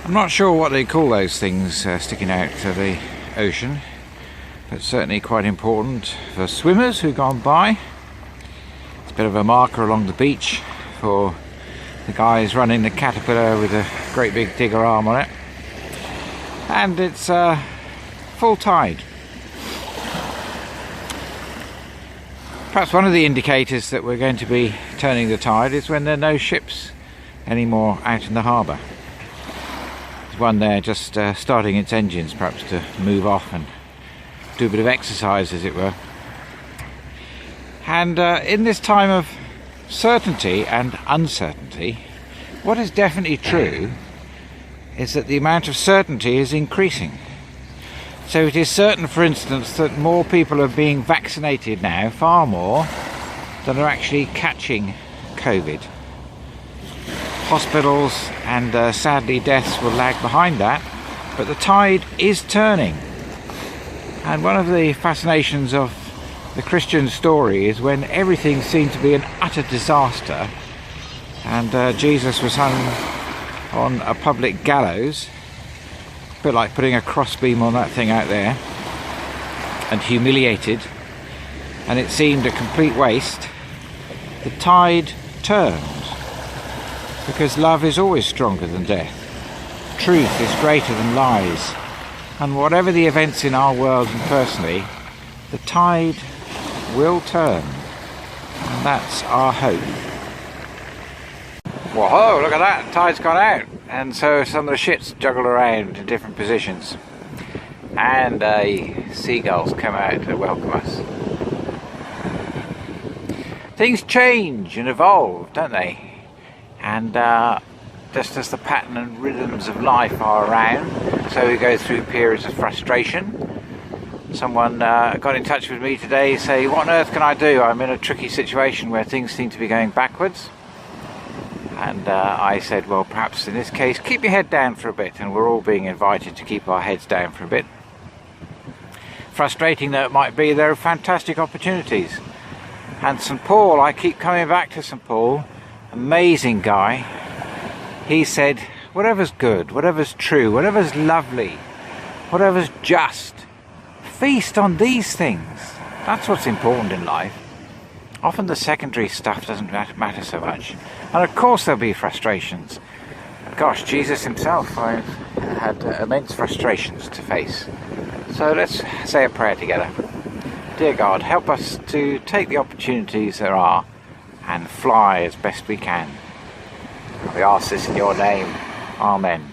I'm not sure what they call those things sticking out to the ocean, but certainly quite important for swimmers who've gone by. It's a bit of a marker along the beach for the guys running the caterpillar with a great big digger arm on it. And it's full tide. Perhaps one of the indicators that we're going to be turning the tide is when there are no ships anymore out in the harbour. There's one there just starting its engines, perhaps to move off and do a bit of exercise, as it were. And in this time of certainty and uncertainty, what is definitely true is that the amount of certainty is increasing. So it is certain, for instance, that more people are being vaccinated now, far more, than are actually catching COVID. Hospitals and sadly deaths will lag behind that, but the tide is turning. And one of the fascinations of the Christian story is when everything seemed to be an utter disaster and Jesus was hung on a public gallows, a bit like putting a crossbeam on that thing out there, and humiliated, and it seemed a complete waste. The tide turned, because love is always stronger than death. Truth is greater than lies, and whatever the events in our world and personally, the tide will turn, and that's our hope. Whoa, look at that, the tide's gone out, and so some of the ships juggle around in different positions, and seagulls come out to welcome us. Things change and evolve, don't they? And just as the pattern and rhythms of life are around, so we go through periods of frustration. Someone got in touch with me today saying, what on earth can I do? I'm in a tricky situation where things seem to be going backwards. And I said, well, perhaps in this case, keep your head down for a bit, and we're all being invited to keep our heads down for a bit. Frustrating though it might be, there are fantastic opportunities. And St. Paul, I keep coming back to St. Paul, amazing guy. He said, whatever's good, whatever's true, whatever's lovely, whatever's just, feast on these things. That's what's important in life. Often the secondary stuff doesn't matter so much. And of course there'll be frustrations. Gosh, Jesus himself had immense frustrations to face. So let's say a prayer together. Dear God, help us to take the opportunities there are and fly as best we can. We ask this in your name. Amen.